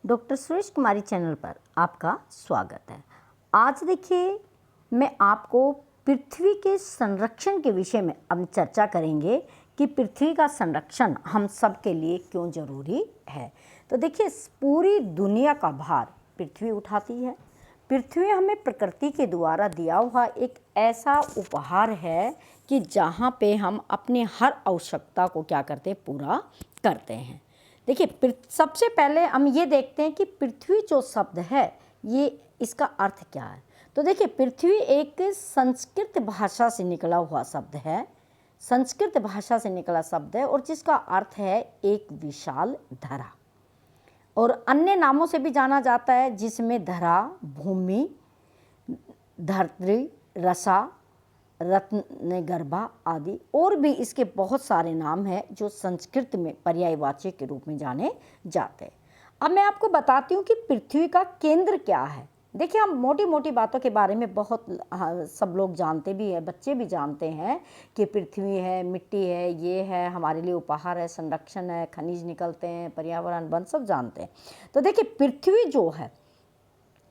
Doctor Suresh कुमारी channel पर आपका स्वागत है। आज देखिए मैं आपको पृथ्वी के संरक्षण के विषय में अब चर्चा करेंगे कि पृथ्वी का संरक्षण हम सब के लिए क्यों ज़रूरी है। तो देखिए पूरी दुनिया का भार पृथ्वी उठाती है। पृथ्वी हमें प्रकृति के द्वारा दिया हुआ एक ऐसा उपहार है कि जहाँ पे हम अपनी हर आवश्यकता को क्या करते हैं, पूरा करते हैं। देखिए सबसे पहले हम ये देखते हैं कि पृथ्वी जो शब्द है ये इसका अर्थ क्या है। तो देखिए पृथ्वी एक संस्कृत भाषा से निकला हुआ शब्द है, संस्कृत भाषा से निकला शब्द है और जिसका अर्थ है एक विशाल धरा, और अन्य नामों से भी जाना जाता है जिसमें धरा, भूमि, धरती, रसा, रत्नगर्भा आदि और भी इसके बहुत सारे नाम हैं जो संस्कृत में पर्यायवाची के रूप में जाने जाते हैं। अब मैं आपको बताती हूँ कि पृथ्वी का केंद्र क्या है। देखिए हम मोटी मोटी बातों के बारे में बहुत सब लोग जानते भी हैं, बच्चे भी जानते हैं कि पृथ्वी है, मिट्टी है, ये है, हमारे लिए उपहार है, संरक्षण है, खनिज निकलते हैं, पर्यावरण वन सब जानते हैं। तो देखिए पृथ्वी जो है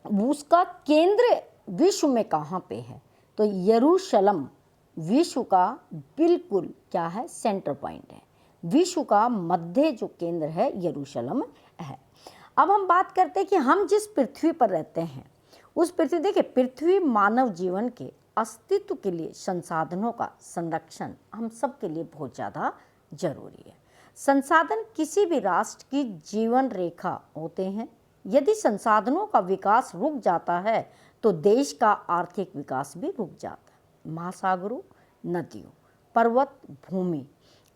उसका केंद्र विश्व में कहाँ पे है, तो यरूशलेम विश्व का बिल्कुल क्या है, सेंटर पॉइंट है। विश्व का मध्य जो केंद्र है यरूशलेम है। अब हम बात करते हैं कि हम जिस पृथ्वी पर रहते हैं उस पृथ्वी, देखिए पृथ्वी मानव जीवन के अस्तित्व के लिए संसाधनों का संरक्षण हम सब के लिए बहुत ज़्यादा जरूरी है। संसाधन किसी भी राष्ट्र की जीवन रेखा होते हैं। यदि संसाधनों का विकास रुक जाता है तो देश का आर्थिक विकास भी रुक जाता है। महासागरों, नदियों, पर्वत, भूमि,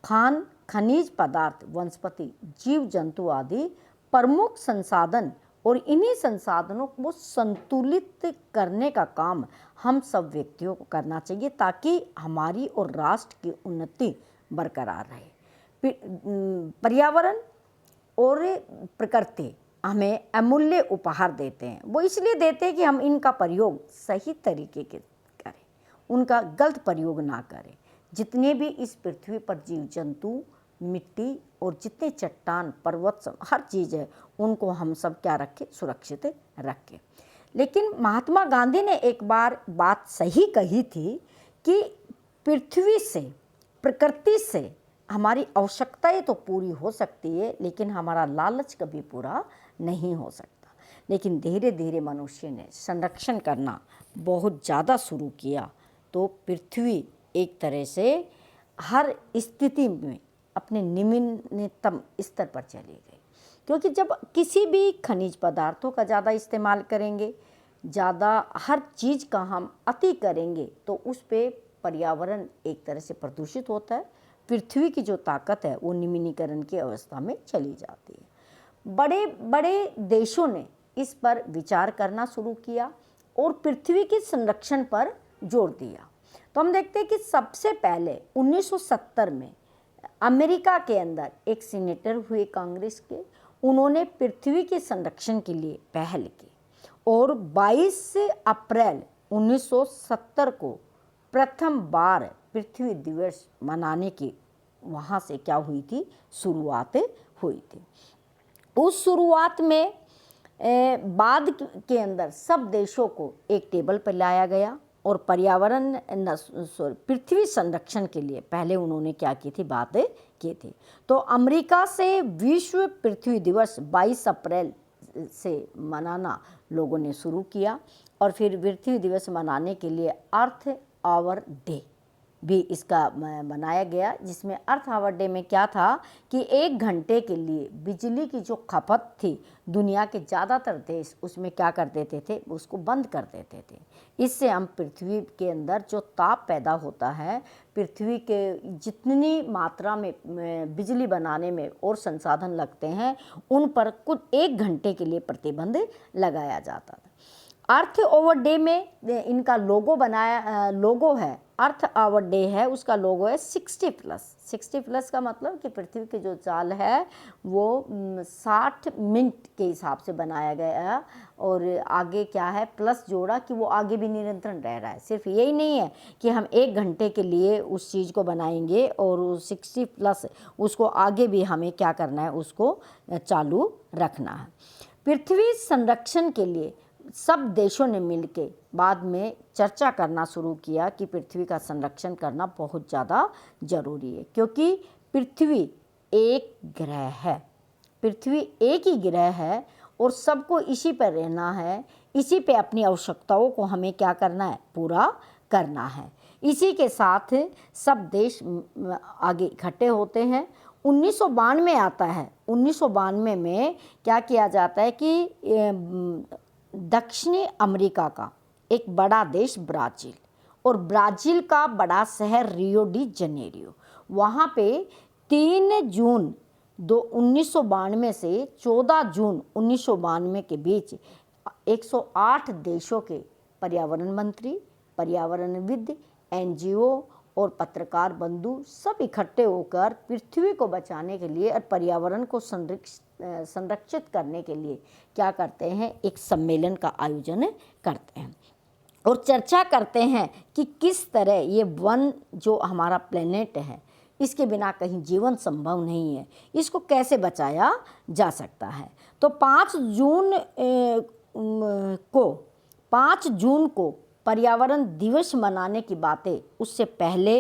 खान, खनिज पदार्थ, वनस्पति, जीव जंतु आदि प्रमुख संसाधन और इन्हीं संसाधनों को संतुलित करने का काम हम सब व्यक्तियों को करना चाहिए ताकि हमारी और राष्ट्र की उन्नति बरकरार रहे। पर्यावरण और प्रकृति हमें अमूल्य उपहार देते हैं। वो इसलिए देते हैं कि हम इनका प्रयोग सही तरीके के करें, उनका गलत प्रयोग ना करें। जितने भी इस पृथ्वी पर जीव जंतु, मिट्टी और जितने चट्टान, पर्वत, हर चीज़ है उनको हम सब क्या रखें, सुरक्षित रखें। लेकिन महात्मा गांधी ने एक बार बात सही कही थी कि पृथ्वी से, प्रकृति से हमारी आवश्यकताएं तो पूरी हो सकती है लेकिन हमारा लालच कभी पूरा नहीं हो सकता। लेकिन धीरे धीरे मनुष्य ने संरक्षण करना बहुत ज़्यादा शुरू किया तो पृथ्वी एक तरह से हर स्थिति में अपने निम्नतम स्तर पर चली गई। क्योंकि जब किसी भी खनिज पदार्थों का ज़्यादा इस्तेमाल करेंगे, ज़्यादा हर चीज़ का हम अति करेंगे तो उस पर पर्यावरण एक तरह से प्रदूषित होता है। पृथ्वी की जो ताकत है वो निम्नीकरण की अवस्था में चली जाती है। बड़े बड़े देशों ने इस पर विचार करना शुरू किया और पृथ्वी के संरक्षण पर जोर दिया। तो हम देखते हैं कि सबसे पहले 1970 में अमेरिका के अंदर एक सीनेटर हुए कांग्रेस के, उन्होंने पृथ्वी के संरक्षण के लिए पहल की और 22 अप्रैल 1970 को प्रथम बार पृथ्वी दिवस मनाने की वहाँ से क्या हुई थी, शुरुआत हुई थी। उस शुरुआत में बाद के अंदर सब देशों को एक टेबल पर लाया गया और पर्यावरण पृथ्वी संरक्षण के लिए पहले उन्होंने क्या की थी, बात की थी। तो अमेरिका से विश्व पृथ्वी दिवस 22 अप्रैल से मनाना लोगों ने शुरू किया और फिर पृथ्वी दिवस मनाने के लिए अर्थ आवर डे भी इसका बनाया गया, जिसमें अर्थ आवर डे में क्या था कि 1 घंटे के लिए बिजली की जो खपत थी दुनिया के ज़्यादातर देश उसमें क्या कर देते थे, उसको बंद कर देते थे। इससे हम पृथ्वी के अंदर जो ताप पैदा होता है, पृथ्वी के जितनी मात्रा में बिजली बनाने में और संसाधन लगते हैं उन पर कुछ 1 घंटे के लिए प्रतिबंध लगाया जाता था। अर्थ आवर डे में इनका लोगो बनाया, लोगो है अर्थ आवर डे है, उसका लोगो है 60+। 60+ का मतलब कि पृथ्वी की जो चाल है वो 60 मिनट के हिसाब से बनाया गया है और आगे क्या है प्लस जोड़ा कि वो आगे भी निरंतर रह रहा है। सिर्फ यही नहीं है कि हम 1 घंटे के लिए उस चीज़ को बनाएंगे और 60+ उसको आगे भी हमें क्या करना है, उसको चालू रखना है। पृथ्वी संरक्षण के लिए सब देशों ने मिलकर बाद में चर्चा करना शुरू किया कि पृथ्वी का संरक्षण करना बहुत ज़्यादा ज़रूरी है, क्योंकि पृथ्वी एक ग्रह है। पृथ्वी एक ही ग्रह है और सबको इसी पर रहना है, इसी पे अपनी आवश्यकताओं को हमें क्या करना है, पूरा करना है। इसी के साथ सब देश आगे इकट्ठे होते हैं। 1992 आता है। 1992 में क्या किया जाता है कि दक्षिणी अमेरिका का एक बड़ा देश ब्राज़ील, और ब्राज़ील का बड़ा शहर रियो डी जनेरियो, वहाँ पे 3 जून 1992 से 14 जून 1992 के बीच 108 देशों के पर्यावरण मंत्री, पर्यावरणविद, NGO और पत्रकार बंधु सब इकट्ठे होकर पृथ्वी को बचाने के लिए और पर्यावरण को संरक्षित करने के लिए क्या करते हैं, एक सम्मेलन का आयोजन करते हैं और चर्चा करते हैं कि किस तरह ये वन जो हमारा प्लेनेट है, इसके बिना कहीं जीवन संभव नहीं है, इसको कैसे बचाया जा सकता है। तो 5 जून को पर्यावरण दिवस मनाने की बातें उससे पहले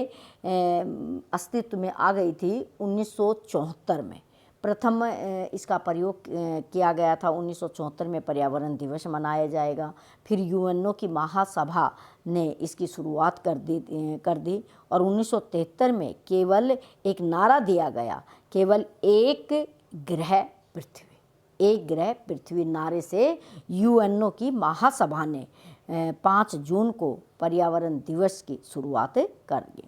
अस्तित्व में आ गई थी। 1974 में प्रथम इसका प्रयोग किया गया था। 1974 में पर्यावरण दिवस मनाया जाएगा। फिर UNO की महासभा ने इसकी शुरुआत कर दी और 1973 में केवल एक नारा दिया गया, केवल एक ग्रह पृथ्वी, एक ग्रह पृथ्वी नारे से UNO की महासभा ने 5 जून को पर्यावरण दिवस की शुरुआत कर दी।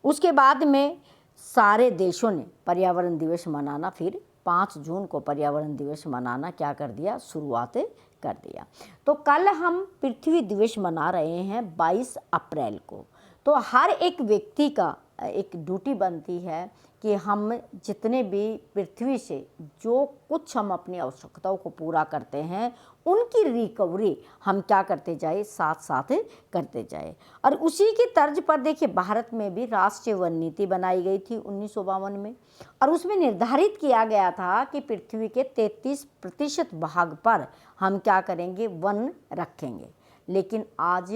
उसके बाद में सारे देशों ने पर्यावरण दिवस मनाना, फिर 5 जून को पर्यावरण दिवस मनाना क्या कर दिया, शुरुआत कर दिया। तो कल हम पृथ्वी दिवस मना रहे हैं 22 अप्रैल को। तो हर एक व्यक्ति का एक ड्यूटी बनती है कि हम जितने भी पृथ्वी से जो कुछ हम अपनी आवश्यकताओं को पूरा करते हैं, उनकी रिकवरी हम क्या करते जाए, साथ साथ करते जाए। और उसी की तर्ज पर देखिए भारत में भी राष्ट्रीय वन नीति बनाई गई थी 1952 में, और उसमें निर्धारित किया गया था कि पृथ्वी के 33% भाग पर हम क्या करेंगे, वन रखेंगे। लेकिन आज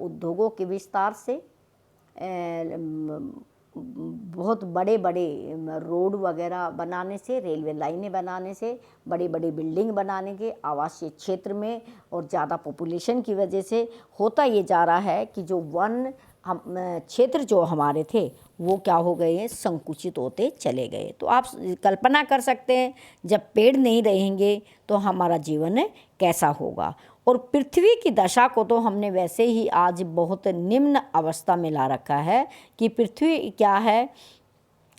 उद्योगों के विस्तार से, बहुत बड़े बड़े रोड वगैरह बनाने से, रेलवे लाइनें बनाने से, बड़ी बड़ी बिल्डिंग बनाने के, आवासीय क्षेत्र में और ज़्यादा पॉपुलेशन की वजह से होता ये जा रहा है कि जो वन हम क्षेत्र जो हमारे थे वो क्या हो गए हैं, संकुचित होते चले गए। तो आप कल्पना कर सकते हैं जब पेड़ नहीं रहेंगे तो हमारा जीवन कैसा होगा। और पृथ्वी की दशा को तो हमने वैसे ही आज बहुत निम्न अवस्था में ला रखा है कि पृथ्वी क्या है,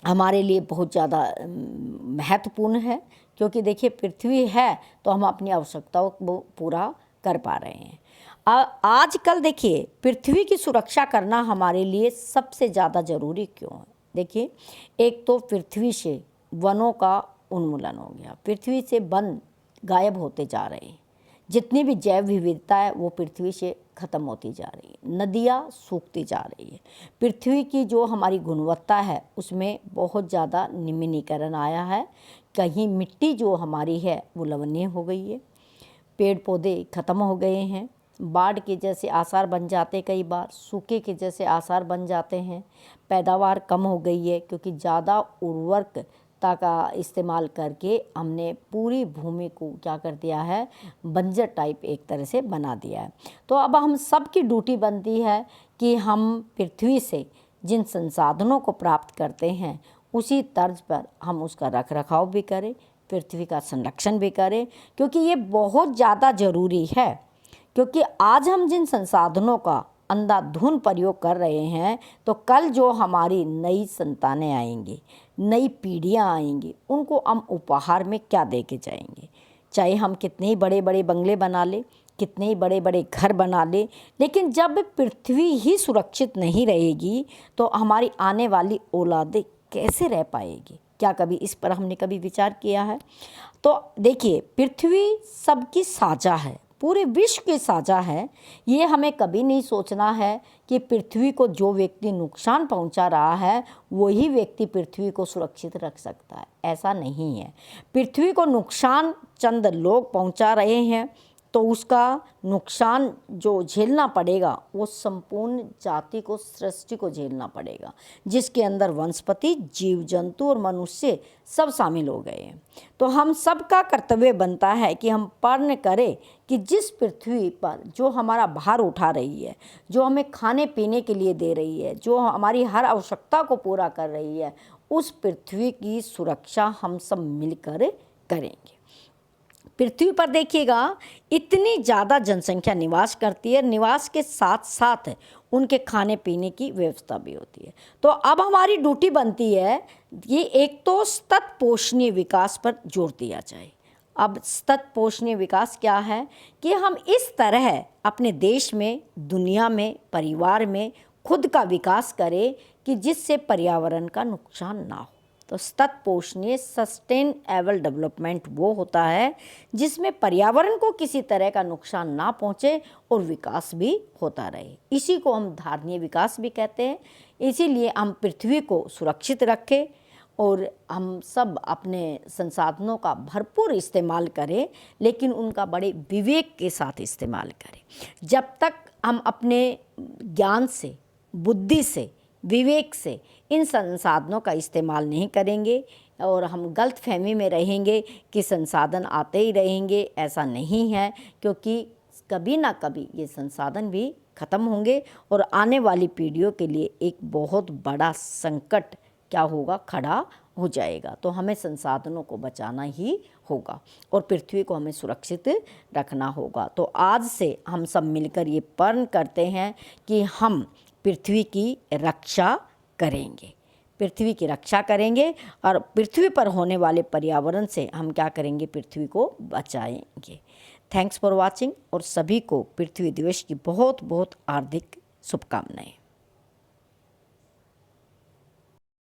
हमारे लिए बहुत ज़्यादा महत्वपूर्ण है, क्योंकि देखिए पृथ्वी है तो हम अपनी आवश्यकताओं को पूरा कर पा रहे हैं। आजकल देखिए पृथ्वी की सुरक्षा करना हमारे लिए सबसे ज़्यादा ज़रूरी क्यों है। देखिए एक तो पृथ्वी से वनों का उन्मूलन हो गया, पृथ्वी से वन गायब होते जा रहे हैं, जितनी भी जैव विविधता है वो पृथ्वी से ख़त्म होती जा रही है, नदियाँ सूखती जा रही है, पृथ्वी की जो हमारी गुणवत्ता है उसमें बहुत ज़्यादा निम्नीकरण आया है, कहीं मिट्टी जो हमारी है वो लवणीय हो गई है, पेड़ पौधे ख़त्म हो गए हैं, बाढ़ के जैसे आसार बन जाते, कई बार सूखे के जैसे आसार बन जाते हैं, पैदावार कम हो गई है क्योंकि ज़्यादा उर्वरकता का इस्तेमाल करके हमने पूरी भूमि को क्या कर दिया है, बंजर टाइप एक तरह से बना दिया है। तो अब हम सब की ड्यूटी बनती है कि हम पृथ्वी से जिन संसाधनों को प्राप्त करते हैं उसी तर्ज पर हम उसका रख रखाव भी करें, पृथ्वी का संरक्षण भी करें, क्योंकि ये बहुत ज़्यादा ज़रूरी है। क्योंकि आज हम जिन संसाधनों का अंधाधुंध प्रयोग कर रहे हैं तो कल जो हमारी नई संतानें आएंगी, नई पीढ़ियां आएंगी, उनको हम उपहार में क्या दे के जाएंगे। चाहे हम कितने ही बड़े बड़े बंगले बना लें, कितने ही बड़े बड़े घर बना लें, लेकिन जब पृथ्वी ही सुरक्षित नहीं रहेगी तो हमारी आने वाली औलादें कैसे रह पाएगी। क्या कभी इस पर हमने कभी विचार किया है? तो देखिए पृथ्वी सबकी साझा है, पूरे विश्व के साझा है। ये हमें कभी नहीं सोचना है कि पृथ्वी को जो व्यक्ति नुकसान पहुंचा रहा है वही व्यक्ति पृथ्वी को सुरक्षित रख सकता है। ऐसा नहीं है। पृथ्वी को नुकसान चंद लोग पहुंचा रहे हैं तो उसका नुकसान जो झेलना पड़ेगा वो संपूर्ण जाति को, सृष्टि को झेलना पड़ेगा, जिसके अंदर वनस्पति, जीव जंतु और मनुष्य सब शामिल हो गए हैं। तो हम सबका कर्तव्य बनता है कि हम प्रण करें कि जिस पृथ्वी पर जो हमारा भार उठा रही है, जो हमें खाने पीने के लिए दे रही है, जो हमारी हर आवश्यकता को पूरा कर रही है, उस पृथ्वी की सुरक्षा हम सब मिलकर करेंगे। पृथ्वी पर देखिएगा इतनी ज़्यादा जनसंख्या निवास करती है, निवास के साथ साथ उनके खाने पीने की व्यवस्था भी होती है। तो अब हमारी ड्यूटी बनती है कि एक तो सतत पोषणीय विकास पर जोर दिया जाए। अब सतत पोषणीय विकास क्या है कि हम इस तरह अपने देश में, दुनिया में, परिवार में खुद का विकास करें कि जिससे पर्यावरण का नुकसान ना हो। तो सतत पोषणीय, सस्टेनेबल डेवलपमेंट वो होता है जिसमें पर्यावरण को किसी तरह का नुकसान ना पहुँचे और विकास भी होता रहे। इसी को हम धारणीय विकास भी कहते हैं। इसीलिए हम पृथ्वी को सुरक्षित रखें और हम सब अपने संसाधनों का भरपूर इस्तेमाल करें, लेकिन उनका बड़े विवेक के साथ इस्तेमाल करें। जब तक हम अपने ज्ञान से, बुद्धि से, विवेक से इन संसाधनों का इस्तेमाल नहीं करेंगे और हम गलतफहमी में रहेंगे कि संसाधन आते ही रहेंगे, ऐसा नहीं है, क्योंकि कभी ना कभी ये संसाधन भी ख़त्म होंगे और आने वाली पीढ़ियों के लिए एक बहुत बड़ा संकट क्या होगा, खड़ा हो जाएगा। तो हमें संसाधनों को बचाना ही होगा और पृथ्वी को हमें सुरक्षित रखना होगा। तो आज से हम सब मिलकर ये प्रण करते हैं कि हम पृथ्वी की रक्षा करेंगे, पृथ्वी की रक्षा करेंगे और पृथ्वी पर होने वाले पर्यावरण से हम क्या करेंगे, पृथ्वी को बचाएंगे। थैंक्स फॉर वॉचिंग और सभी को पृथ्वी दिवस की बहुत बहुत हार्दिक शुभकामनाएं।